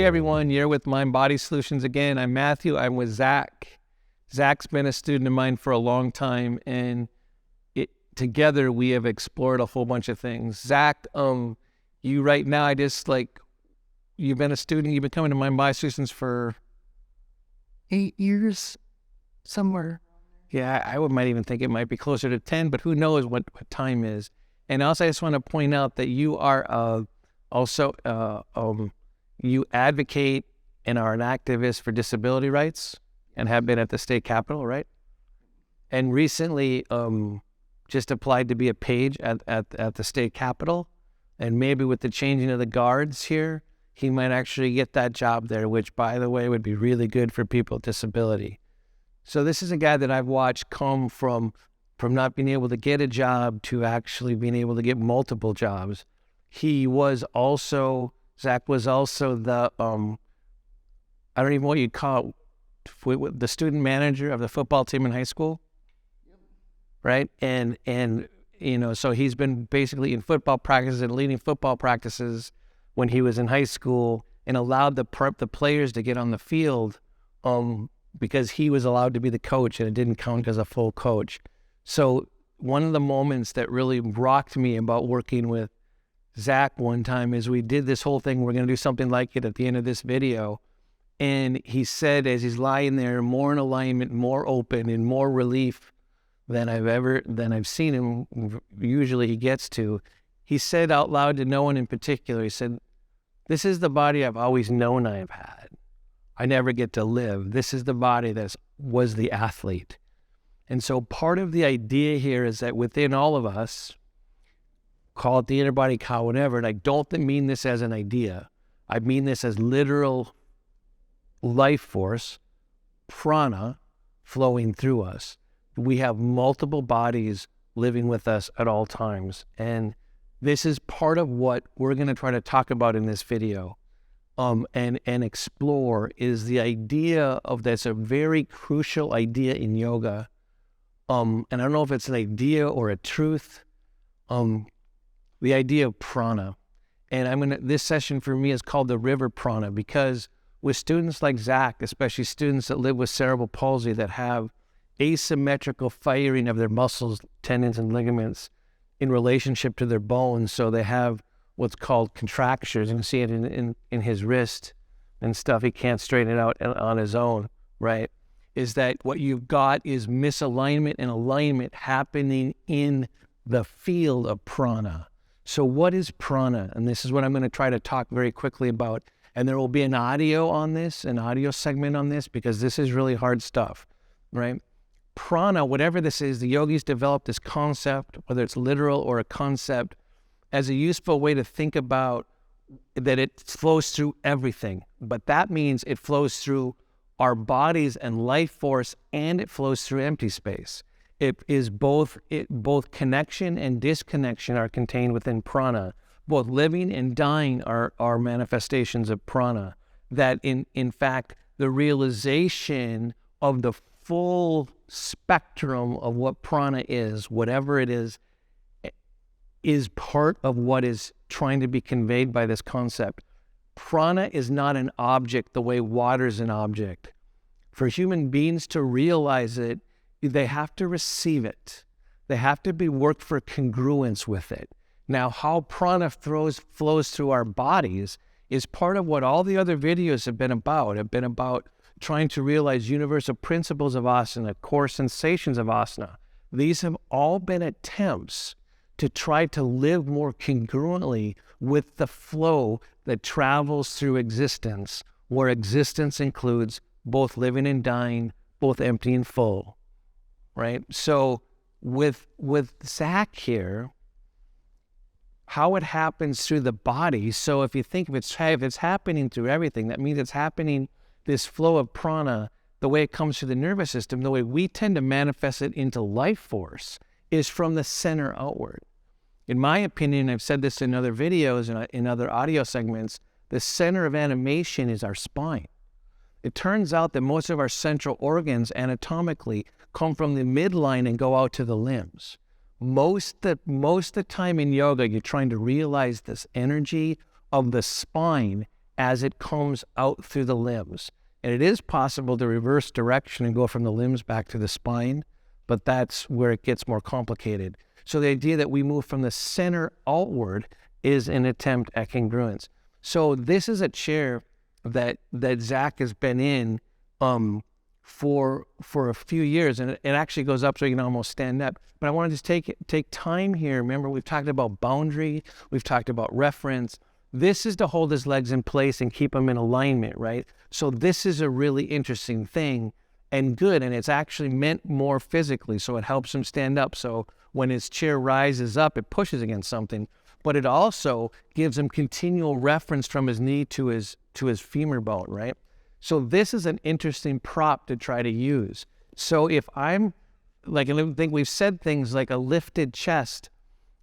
Hey everyone, you're with Mind Body Solutions again. I'm Matthew. I'm with Zach. Zach's been a student of mine for a long time, and together we have explored a whole bunch of things. Zach, you right now, you've been a student, you've been coming to Mind Body Solutions for 8 years, somewhere. Yeah, I might even think it might be closer to 10, but who knows what time is. And also, I just want to point out that you are you advocate and are an activist for disability rights and have been at the state capitol, right? And recently just applied to be a page at the state capitol. And maybe with the changing of the guards here, he might actually get that job there, which, by the way, would be really good for people with disability. So this is a guy that I've watched come from not being able to get a job to actually being able to get multiple jobs. Zach was also the, I don't even know what you'd call it, the student manager of the football team in high school, right? And so he's been basically in football practices and leading football practices when he was in high school, and allowed the players to get on the field because he was allowed to be the coach and it didn't count as a full coach. So one of the moments that really rocked me about working with Zach one time is we did this whole thing. We're going to do something like it at the end of this video. And he said, as he's lying there, more in alignment, more open, and more relief than I've seen him usually he gets to. He said out loud to no one in particular, he said, "This is the body I've always known I have had. I never get to live. This is the body that was the athlete." And so part of the idea here is that within all of us, call it the inner body, call whatever, and I don't mean this as an idea. I mean this as literal life force, prana, flowing through us. We have multiple bodies living with us at all times. And this is part of what we're going to try to talk about in this video and explore is the idea of that's a very crucial idea in yoga. And I don't know if it's an idea or a truth, the idea of prana. And this session for me is called the River Prana, because with students like Zach, especially students that live with cerebral palsy that have asymmetrical firing of their muscles, tendons, and ligaments in relationship to their bones, so they have what's called contractures. You can see it in his wrist and stuff. He can't straighten it out on his own, right? Is that what you've got is misalignment and alignment happening in the field of prana. So what is prana? And this is what I'm going to try to talk very quickly about. And there will be an audio segment on this, because this is really hard stuff, right? Prana, whatever this is, the yogis developed this concept, whether it's literal or a concept, as a useful way to think about that it flows through everything. But that means it flows through our bodies and life force, and it flows through empty space. It is both connection and disconnection are contained within prana. Both living and dying are manifestations of prana. That in fact, the realization of the full spectrum of what prana is, whatever it is part of what is trying to be conveyed by this concept. Prana is not an object the way water is an object. For human beings to realize it, they have to receive it. They have to be worked for congruence with it. Now, how prana flows through our bodies is part of what all the other videos have been about trying to realize universal principles of asana, core sensations of asana. These have all been attempts to try to live more congruently with the flow that travels through existence, where existence includes both living and dying, both empty and full, right? So with Zach here, how it happens through the body. So if you think if it's happening through everything, that means it's happening, this flow of prana, the way it comes through the nervous system, the way we tend to manifest it into life force is from the center outward. In my opinion, I've said this in other videos and in other audio segments, the center of animation is our spine. It turns out that most of our central organs anatomically come from the midline and go out to the limbs. Most of the time in yoga, you're trying to realize this energy of the spine as it comes out through the limbs. And it is possible to reverse direction and go from the limbs back to the spine, but that's where it gets more complicated. So the idea that we move from the center outward is an attempt at congruence. So this is a chair that Zach has been in for a few years, and it actually goes up so you can almost stand up. But I want to just take time here. Remember, we've talked about boundary, we've talked about reference. This is to hold his legs in place and keep them in alignment, right? So this is a really interesting thing and good, and it's actually meant more physically, so it helps him stand up. So when his chair rises up, it pushes against something, but it also gives him continual reference from his knee to his femur bone, right? So this is an interesting prop to try to use. So if I'm, like, I think we've said things like a lifted chest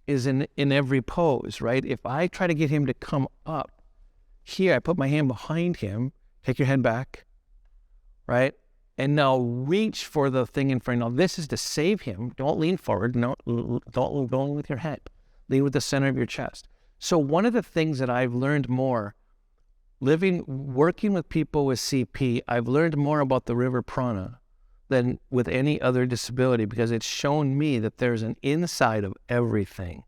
is in every pose, right? If I try to get him to come up here, I put my hand behind him, take your head back, right? And now reach for the thing in front. Now this is to save him. Don't lean forward. No, don't lean with your head. Lean with the center of your chest. So one of the things that I've learned more working with people with CP, I've learned more about the River Prana than with any other disability, because it's shown me that there's an inside of everything,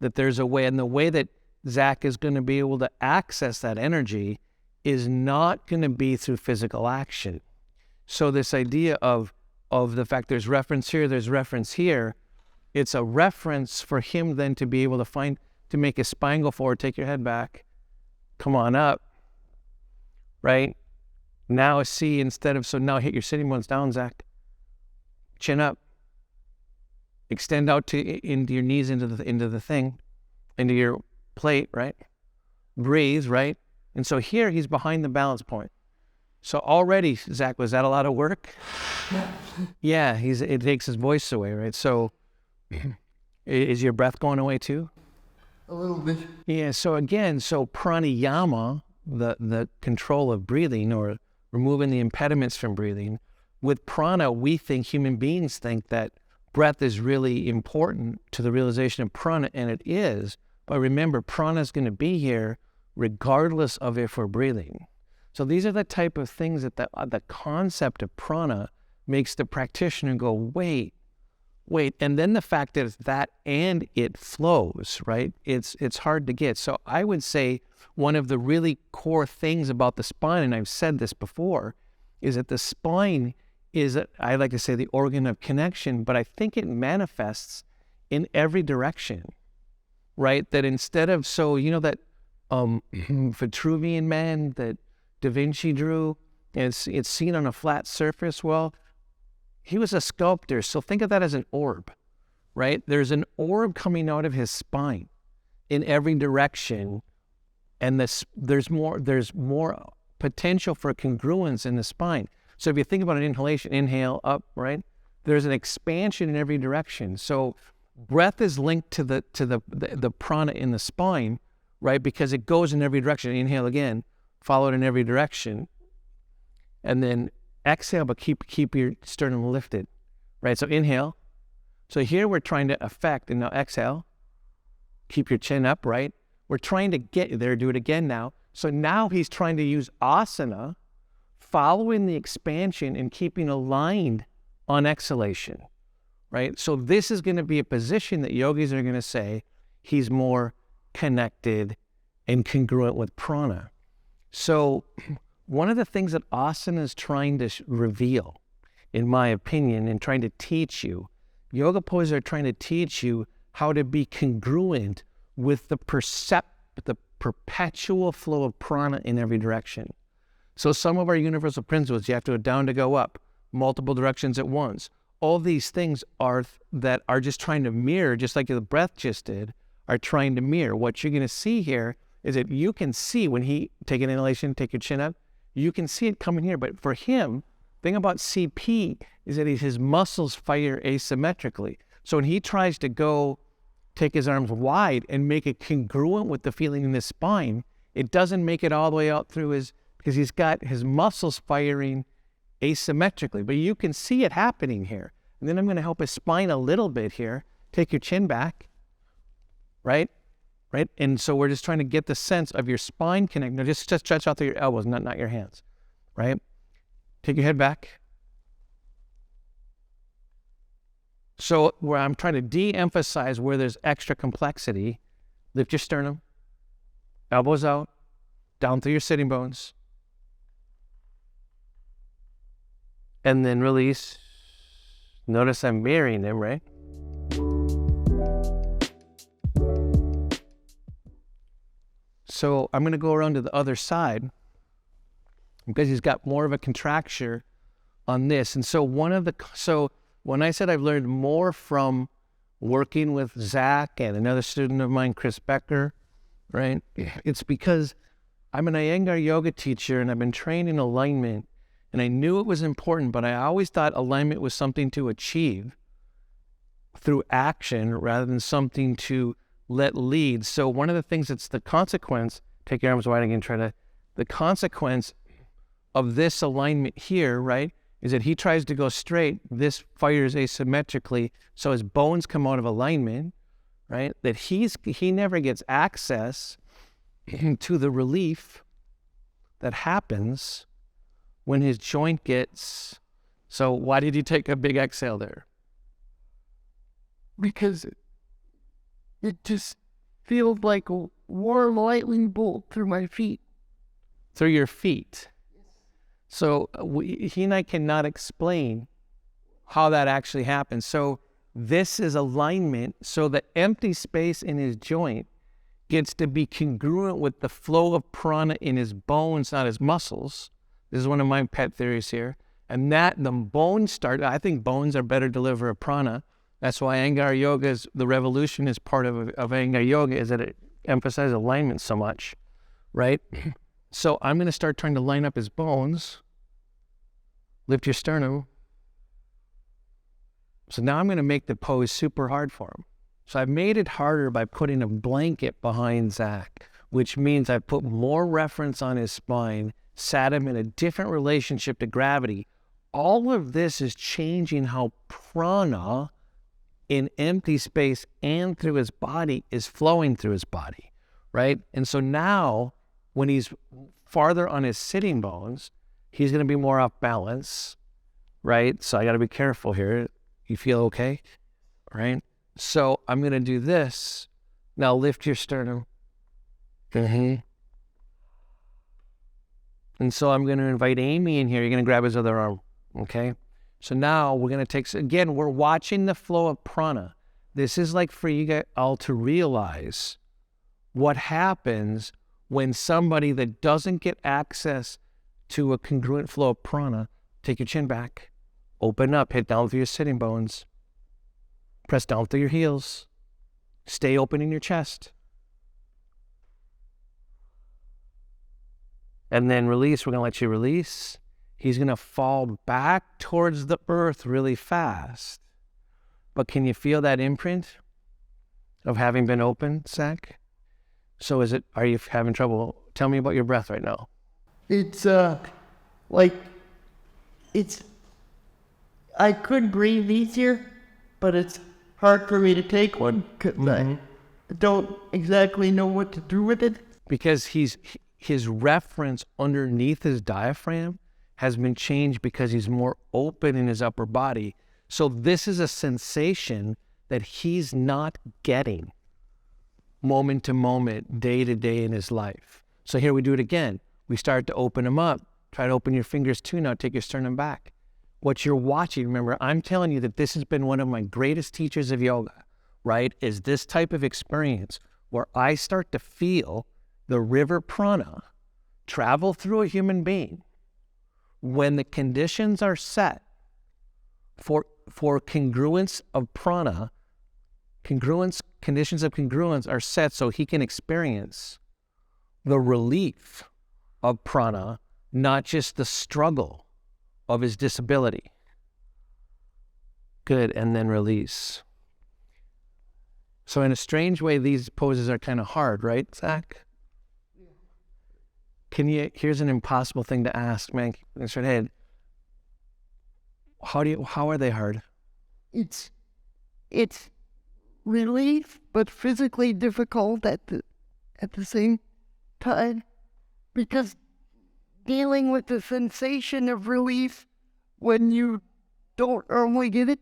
that there's a way, and the way that Zach is going to be able to access that energy is not going to be through physical action. So this idea of the fact there's reference here, there's reference here, it's a reference for him then to be able to make his spine go forward, take your head back, come on up, right? Now see, so now hit your sitting bones down, Zach. Chin up. Extend out into your knees, into the thing, into your plate, right? Breathe, right? And so here he's behind the balance point. So already, Zach, was that a lot of work? Yeah, it takes his voice away, right? So is your breath going away too? A little bit. Yeah, so again, pranayama, the control of breathing, or removing the impediments from breathing. With prana, human beings think that breath is really important to the realization of prana, and it is. But remember, prana is going to be here regardless of if we're breathing. So these are the type of things that the concept of prana makes the practitioner go, wait. And then the fact that it's that and it flows, right? It's hard to get. So I would say one of the really core things about the spine, and I've said this before, is that the spine is, I like to say, the organ of connection, but I think it manifests in every direction, right? That instead of, so you know that Vitruvian man that Da Vinci drew, and it's seen on a flat surface. Well, he was a sculptor, so think of that as an orb, right? There's an orb coming out of his spine in every direction, and there's more potential for congruence in the spine. So if you think about an inhalation, inhale up, right? There's an expansion in every direction. So breath is linked to the prana in the spine, right? Because it goes in every direction. Inhale again, follow it in every direction, and then exhale, but keep your sternum lifted, right? So inhale. So here we're trying to affect, and now exhale. Keep your chin up, right? We're trying to get there. Do it again now. So now he's trying to use asana, following the expansion and keeping aligned on exhalation, right? So this is going to be a position that yogis are going to say he's more connected and congruent with prana. So one of the things that asana is trying to reveal, in my opinion, and trying to teach you, yoga poses are trying to teach you how to be congruent with the perpetual flow of prana in every direction. So some of our universal principles, you have to go down to go up, multiple directions at once. All these things are just trying to mirror, just like the breath just did, are trying to mirror. What you're going to see here is that you can see when he take an inhalation, take your chin up, you can see it coming here. But for him, the thing about CP is that his muscles fire asymmetrically. So when he tries to go take his arms wide and make it congruent with the feeling in his spine, it doesn't make it all the way out through because he's got his muscles firing asymmetrically. But you can see it happening here. And then I'm going to help his spine a little bit here. Take your chin back, right? right? And so we're just trying to get the sense of your spine connect. Now just stretch out through your elbows, not your hands, right? Take your head back. So where I'm trying to de-emphasize where there's extra complexity, lift your sternum, elbows out, down through your sitting bones, and then release. Notice I'm mirroring them, right? So I'm going to go around to the other side because he's got more of a contracture on this. And so when I said I've learned more from working with Zach and another student of mine, Chris Becker, right? It's because I'm an Iyengar yoga teacher and I've been trained in alignment, and I knew it was important, but I always thought alignment was something to achieve through action rather than something to let lead. So one of the things that's the consequence, take your arms wide again, the consequence of this alignment here, right, is that he tries to go straight, this fires asymmetrically, so his bones come out of alignment, right, that he never gets access to the relief that happens when his joint gets. So why did you take a big exhale there? Because it just feels like a warm lightning bolt through my feet. Through your feet. So he and I cannot explain how that actually happens. So this is alignment, so the empty space in his joint gets to be congruent with the flow of prana in his bones, not his muscles. This is one of my pet theories here. And that the bones start, I think bones are better deliverer of prana. That's why Iyengar yoga is, the revolution is part of Iyengar yoga, is that it emphasizes alignment so much, right? So I'm going to start trying to line up his bones. Lift your sternum. So now I'm going to make the pose super hard for him. So I've made it harder by putting a blanket behind Zach, which means I put more reference on his spine, sat him in a different relationship to gravity. All of this is changing how prana in empty space and through his body is flowing through his body, right? And so now when he's farther on his sitting bones, he's going to be more off balance, right? So I got to be careful here. You feel okay, right? So I'm going to do this. Now lift your sternum. And so I'm going to invite Amy in here. You're going to grab his other arm, okay? So now we're going to take, again, we're watching the flow of prana. This is like for you guys all to realize what happens when somebody that doesn't get access to a congruent flow of prana, take your chin back, open up, hit down through your sitting bones, press down through your heels, stay open in your chest. And then release, we're going to let you release. He's going to fall back towards the earth really fast. But can you feel that imprint of having been open, Zach? So are you having trouble? Tell me about your breath right now. It's I could breathe easier, but it's hard for me to take one because I don't exactly know what to do with it. Because his reference underneath his diaphragm has been changed because he's more open in his upper body. So this is a sensation that he's not getting moment to moment, day to day in his life. So here we do it again. We start to open him up. Try to open your fingers too now. Take your sternum back. What you're watching, remember, I'm telling you that this has been one of my greatest teachers of yoga, right? Is this type of experience where I start to feel the river prana travel through a human being. When the conditions are set for congruence of prana, conditions of congruence are set so he can experience the relief of prana, not just the struggle of his disability. Good, and then release. So in a strange way, these poses are kind of hard, right, Zach? Here's an impossible thing to ask, man. Straight ahead. How are they hard? It's relief, but physically difficult at the same time, because dealing with the sensation of relief when you don't normally get it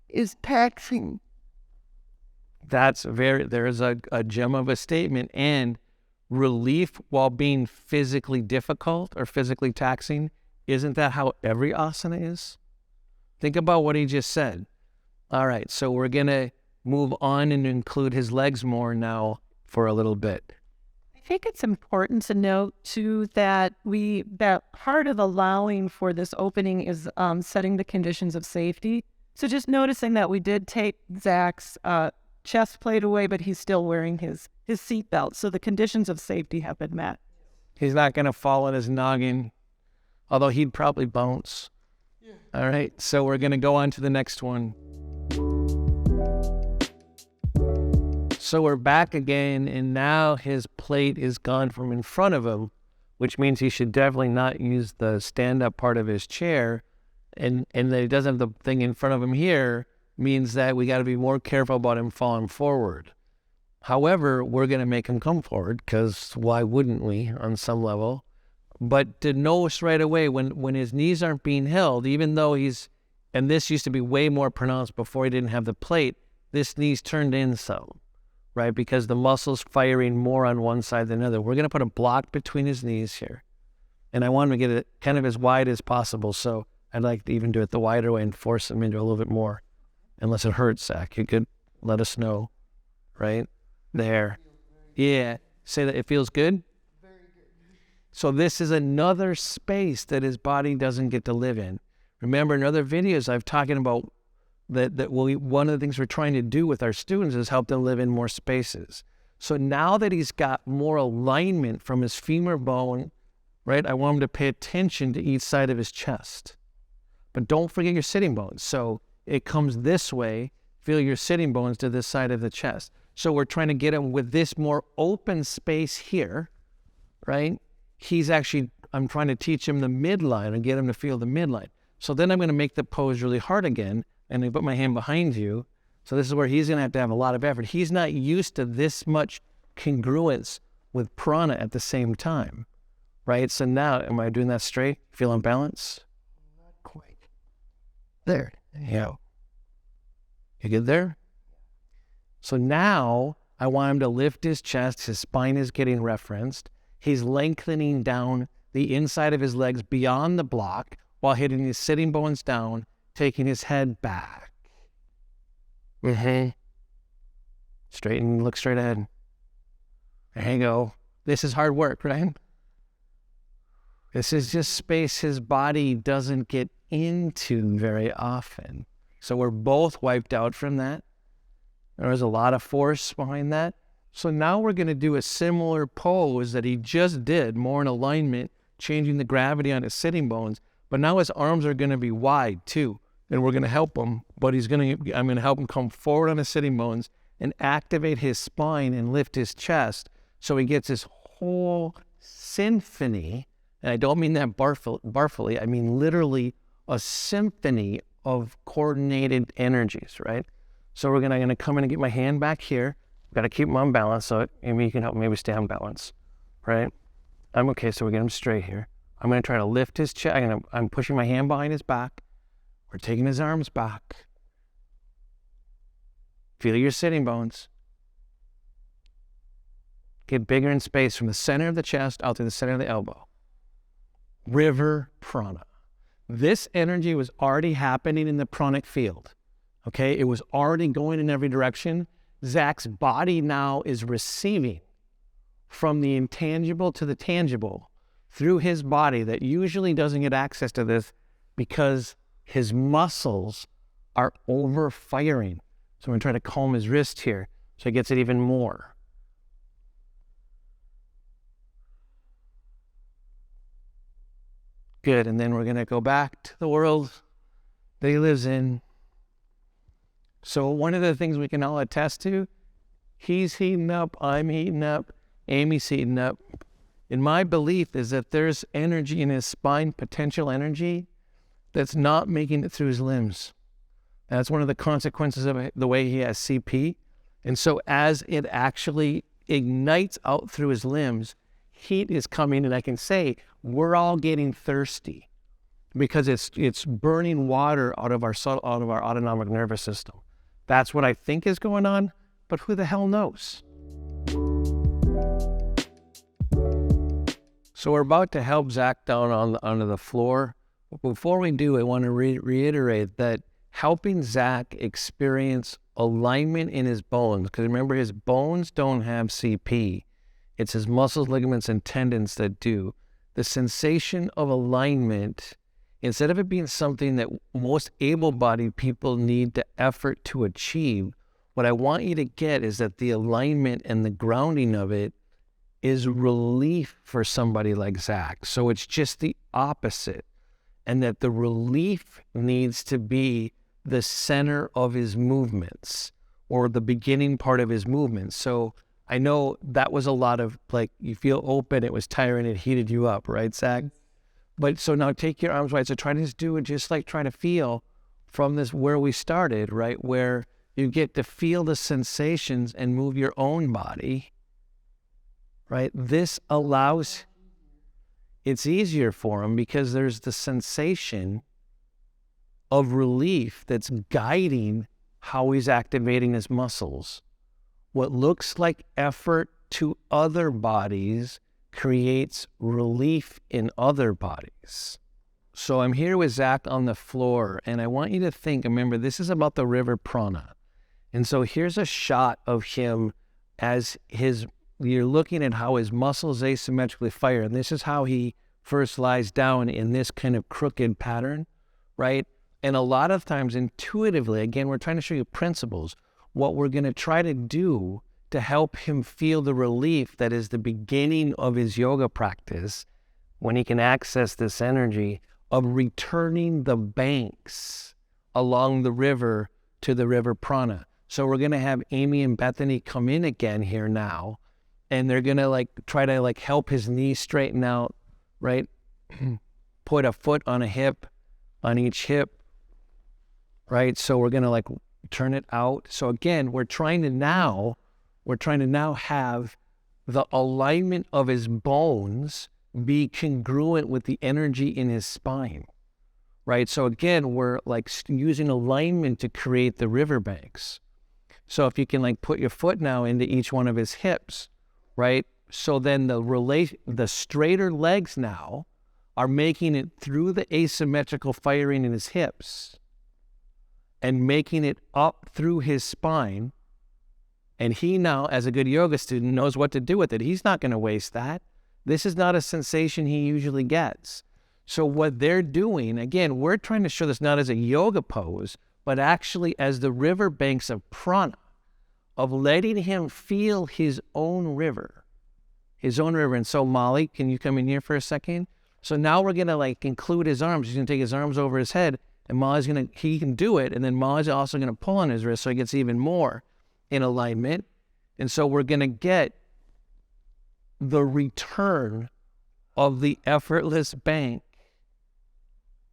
is taxing. There's a gem of a statement. And relief while being physically difficult or physically taxing, isn't that how every asana is? Think about what he just said. All right, so we're going to move on and include his legs more now for a little bit. I think it's important to note too that part of allowing for this opening is setting the conditions of safety. So just noticing that we did take Zach's chest plate away, but he's still wearing his seatbelt. So the conditions of safety have been met. He's not going to fall on his noggin, although he'd probably bounce. Yeah. All right, so we're going to go on to the next one. So we're back again, and now his plate is gone from in front of him, which means he should definitely not use the stand-up part of his chair, and that he doesn't have the thing in front of him here means that we got to be more careful about him falling forward. However, we're going to make him come forward, because why wouldn't we on some level? But to notice right away when his knees aren't being held, even though and this used to be way more pronounced before he didn't have the plate, this knee's turned in some. Right, because the muscle's firing more on one side than the other. We're going to put a block between his knees here. And I want him to get it kind of as wide as possible. So I'd like to even do it the wider way and force him into a little bit more. Unless it hurts, Zach. You could let us know. Right? There. Yeah. Say that it feels good? Very good. So this is another space that his body doesn't get to live in. Remember, in other videos, I've talking about one of the things we're trying to do with our students is help them live in more spaces. So now that he's got more alignment from his femur bone, right, I want him to pay attention to each side of his chest. But don't forget your sitting bones. So it comes this way, feel your sitting bones to this side of the chest. So we're trying to get him with this more open space here, right? I'm trying to teach him the midline and get him to feel the midline. So then I'm going to make the pose really hard again, and I put my hand behind you. So this is where he's going to have a lot of effort. He's not used to this much congruence with prana at the same time, right? So now, am I doing that straight? Feeling balance? Not quite. There. Yeah. You good there? So now I want him to lift his chest. His spine is getting referenced. He's lengthening down the inside of his legs beyond the block while hitting his sitting bones down, taking his head back. Straighten, look straight ahead. There you go. This is hard work, right? This is just space his body doesn't get into very often. So we're both wiped out from that. There was a lot of force behind that. So now we're going to do a similar pose that he just did, more in alignment, changing the gravity on his sitting bones. But now his arms are going to be wide too. And we're going to help him, but I'm going to help him come forward on his sitting bones and activate his spine and lift his chest so he gets this whole symphony. And I don't mean that barfully. I mean literally a symphony of coordinated energies, right? So I'm going to come in and get my hand back here. I've got to keep him on balance, so maybe you can help maybe stay on balance, right? I'm okay, so we get him straight here. I'm going to try to lift his chest. I'm pushing my hand behind his back. We're taking his arms back. Feel your sitting bones. Get bigger in space from the center of the chest out to the center of the elbow. River Prana. This energy was already happening in the pranic field. Okay, it was already going in every direction. Zach's body now is receiving from the intangible to the tangible through his body that usually doesn't get access to this because his muscles are over firing. So I'm going to try to calm his wrist here so he gets it even more. Good, and then we're going to go back to the world that he lives in. So one of the things we can all attest to, he's heating up, I'm heating up, Amy's heating up. And my belief is that there's energy in his spine, potential energy, that's not making it through his limbs. That's one of the consequences of the way he has CP, And so as it actually ignites out through his limbs, heat is coming, and I can say we're all getting thirsty because it's burning water out of our autonomic nervous system. That's what I think is going on, but who the hell knows? So we're about to help Zach down onto the floor. But before we do, I want to reiterate that helping Zach experience alignment in his bones, because remember, his bones don't have CP. It's his muscles, ligaments, and tendons that do. The sensation of alignment, instead of it being something that most able-bodied people need to effort to achieve, what I want you to get is that the alignment and the grounding of it is relief for somebody like Zach. So it's just the opposite. And that the relief needs to be the center of his movements or the beginning part of his movements. So I know that was a lot of like, you feel open, it was tiring, it heated you up, right, Zach? But so now take your arms wide. So try to just do it just like try to feel from this where we started, right? Where you get to feel the sensations and move your own body, right? This allows, it's easier for him because there's the sensation of relief that's guiding how he's activating his muscles. What looks like effort to other bodies creates relief in other bodies. So I'm here with Zach on the floor, and I want you to think, remember, this is about the River Prana. And so here's a shot of him as you're looking at how his muscles asymmetrically fire. And this is how he first lies down in this kind of crooked pattern, right? And a lot of times intuitively, again, we're trying to show you principles. What we're going to try to do to help him feel the relief that is the beginning of his yoga practice, when he can access this energy of returning the banks along the river to the River Prana. So we're going to have Amy and Bethany come in again here now, and they're going to try to help his knees straighten out, right? Put a foot on a hip, on each hip, right? So we're going to turn it out. So again, we're trying to now have the alignment of his bones be congruent with the energy in his spine, right? So again, we're using alignment to create the riverbanks. So if you can put your foot now into each one of his hips, right? So then the straighter legs now are making it through the asymmetrical firing in his hips and making it up through his spine. And he now, as a good yoga student, knows what to do with it. He's not going to waste that. This is not a sensation he usually gets. So what they're doing, again, we're trying to show this not as a yoga pose, but actually as the riverbanks of prana, of letting him feel his own river. And so Molly, can you come in here for a second? So now we're going to include his arms. He's going to take his arms over his head, and he can do it. And then Molly's also going to pull on his wrist so he gets even more in alignment. And so we're going to get the return of the effortless bank.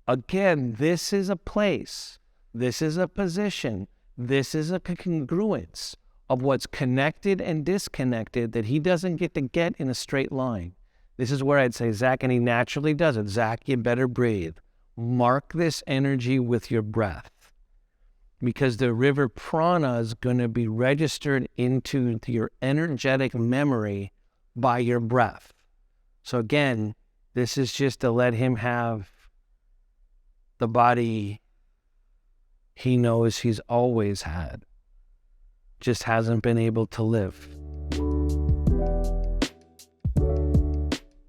Again, this is a place, this is a position, this is a congruence of what's connected and disconnected that he doesn't get to get in a straight line. This is where I'd say, Zach, and he naturally does it. Zach, you better breathe. Mark this energy with your breath, because the River Prana is going to be registered into your energetic memory by your breath. So again, this is just to let him have the body he knows he's always had, just hasn't been able to live.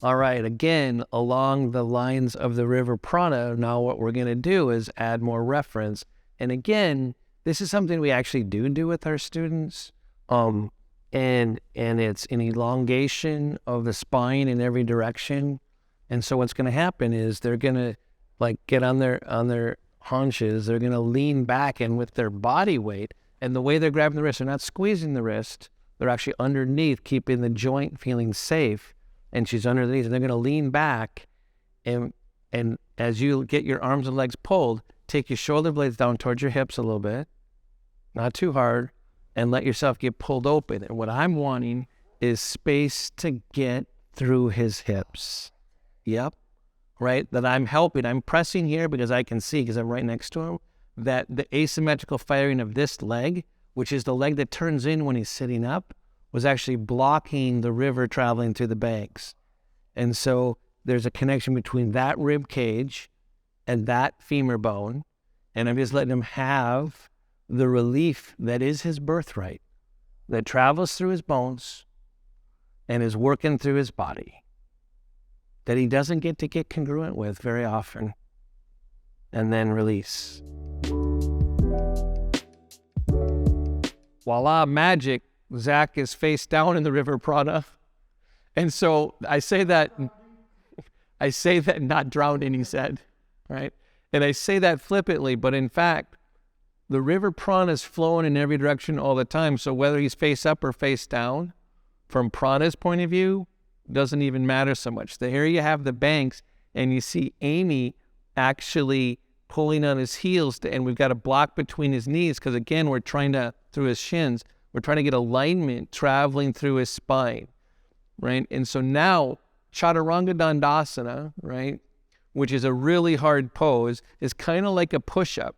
All right, again, along the lines of the River Prana, now what we're going to do is add more reference. And again, this is something we actually do with our students. And it's an elongation of the spine in every direction. And so what's going to happen is they're going to get on their haunches. They're going to lean back, and with their body weight and the way they're grabbing the wrist, they're not squeezing the wrist. They're actually underneath, keeping the joint feeling safe. And she's underneath, and they're going to lean back. And as you get your arms and legs pulled, take your shoulder blades down towards your hips a little bit, not too hard, and let yourself get pulled open. And what I'm wanting is space to get through his hips. Yep. Right? That I'm helping. I'm pressing here because I can see, because I'm right next to him, that the asymmetrical firing of this leg, which is the leg that turns in when he's sitting up, was actually blocking the river traveling through the banks. And so there's a connection between that rib cage and that femur bone. And I'm just letting him have the relief that is his birthright, that travels through his bones and is working through his body, that he doesn't get to get congruent with very often. And then release. Voila, magic. Zach is face down in the River Prana. And so I say that not drowning, he said, right? And I say that flippantly, but in fact, the River Prana is flowing in every direction all the time. So whether he's face up or face down, from Prana's point of view, doesn't even matter so much. Here you have the banks, and you see Amy actually pulling on his heels, and we've got a block between his knees, because again, we're trying to, through his shins, we're trying to get alignment traveling through his spine, right? And so now, Chaturanga Dandasana, right, which is a really hard pose, is kind of like a push-up.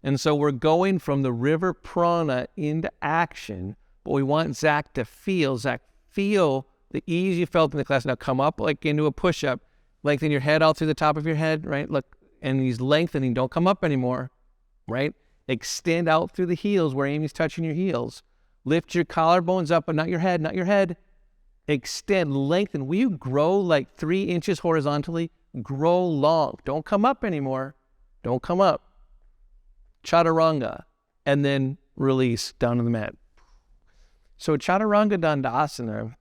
And so we're going from the River Prana into action, but we want Zach to feel the ease you felt in the class. Now come up like into a push-up, lengthen your head out through the top of your head, right? Look, and he's lengthening, don't come up anymore, right? Extend out through the heels where Amy's touching your heels. Lift your collarbones up, but not your head, not your head. Extend, lengthen. Will you grow like 3 inches horizontally? Grow long. Don't come up anymore. Don't come up. Chaturanga, and then release down to the mat. So Chaturanga Dandasana,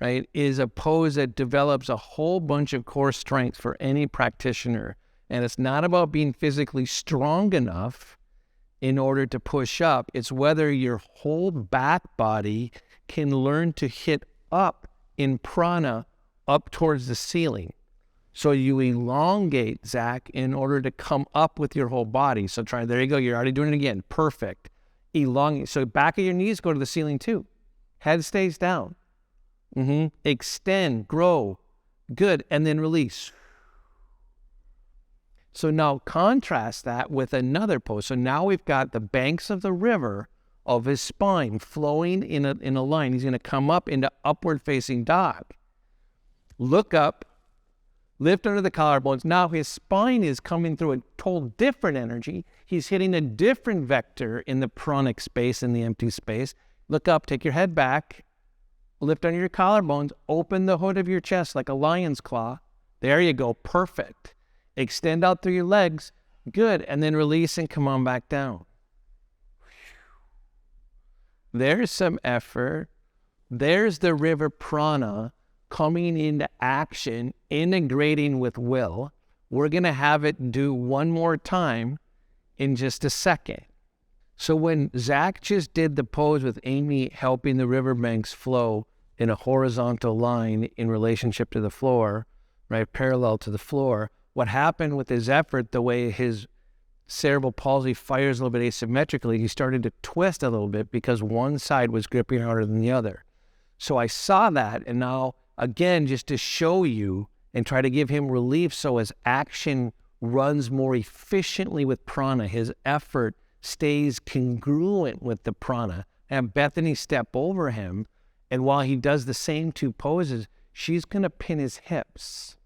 right, is a pose that develops a whole bunch of core strength for any practitioner. And it's not about being physically strong enough in order to push up. It's whether your whole back body can learn to hit up in prana up towards the ceiling. So you elongate, Zach, in order to come up with your whole body. So try, there you go. You're already doing it again. Perfect. Elongate. So back of your knees go to the ceiling too. Head stays down. Extend, grow. Good. And then release. So now contrast that with another pose. So now we've got the banks of the river of his spine flowing in a line. He's going to come up into upward facing dog. Look up, lift under the collarbones. Now his spine is coming through a total different energy. He's hitting a different vector in the pranic space, in the empty space. Look up, take your head back, lift under your collarbones, open the hood of your chest like a lion's claw. There you go, perfect. Extend out through your legs. Good. And then release and come on back down. There's some effort. There's the River Prana coming into action, integrating with will. We're going to have it do one more time in just a second. So when Zach just did the pose with Amy helping the riverbanks flow in a horizontal line in relationship to the floor, right, parallel to the floor, what happened with his effort, the way his cerebral palsy fires a little bit asymmetrically, he started to twist a little bit because one side was gripping harder than the other. So I saw that, and now, again, just to show you and try to give him relief so his action runs more efficiently with prana, his effort stays congruent with the prana. And Bethany step over him, and while he does the same 2 poses, she's going to pin his hips.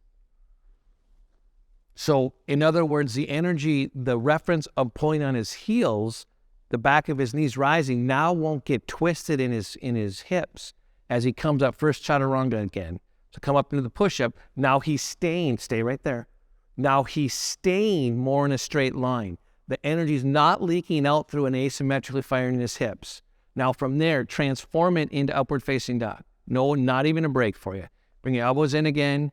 So, in other words, the energy, the reference of pulling on his heels, the back of his knees rising, now won't get twisted in his hips as he comes up. First Chaturanga again. So come up into the push-up. Now he's staying, stay right there. Now he's staying more in a straight line. The energy's not leaking out through an asymmetrically firing his hips. Now from there, transform it into upward facing dog. No, not even a break for you. Bring your elbows in again.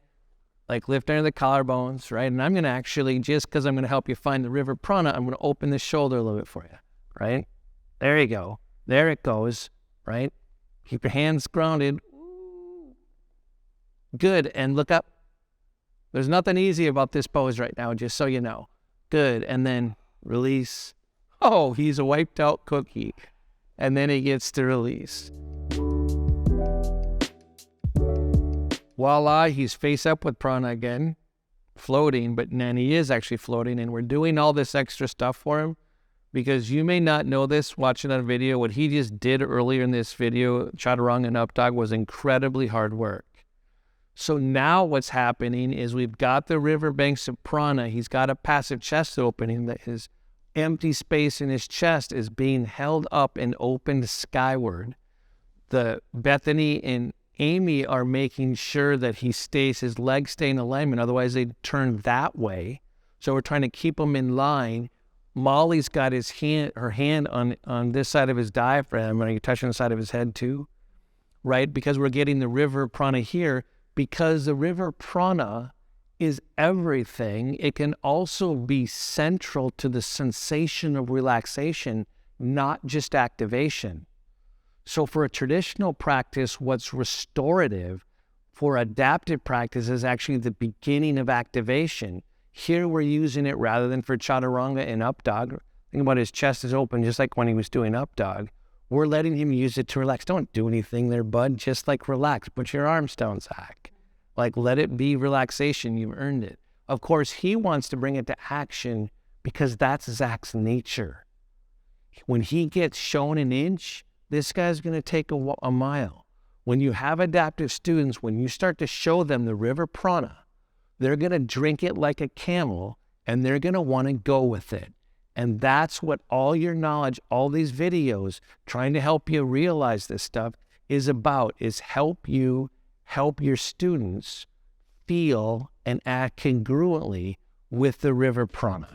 Like lift under the collarbones, right? And I'm going to actually, just because I'm going to help you find the River Prana, I'm going to open the shoulder a little bit for you, right? There you go. There it goes, right? Keep your hands grounded. Good. And look up. There's nothing easy about this pose right now, just so you know. Good. And then release. Oh, he's a wiped out cookie. and then he gets to release. Voila, he's face up with prana again, floating, but then he is actually floating, and we're doing all this extra stuff for him because you may not know this watching on video. What he just did earlier in this video, Chaturanga and Up Dog, was incredibly hard work. So now what's happening is we've got the riverbanks of prana. He's got a passive chest opening, that his empty space in his chest is being held up and opened skyward. The Bethany and Amy are making sure that his legs stay in alignment, otherwise they turn that way. So we're trying to keep him in line. Molly's got her hand on this side of his diaphragm, and you're touching the side of his head too, right? Because we're getting the river prana here. Because the river prana is everything, it can also be central to the sensation of relaxation, not just activation. So for a traditional practice, what's restorative for adaptive practice is actually the beginning of activation. Here we're using it rather than for Chaturanga and Up Dog. Think about his chest is open just like when he was doing Up Dog. We're letting him use it to relax. Don't do anything there, bud. Just like relax. Put your arms down, Zach. Like, let it be relaxation. You've earned it. Of course, he wants to bring it to action because that's Zach's nature. When he gets shown an inch, this guy's going to take a mile. When you have adaptive students, when you start to show them the river prana, they're going to drink it like a camel, and they're going to want to go with it. And that's what all your knowledge, all these videos trying to help you realize this stuff is about, is help your students feel and act congruently with the river prana.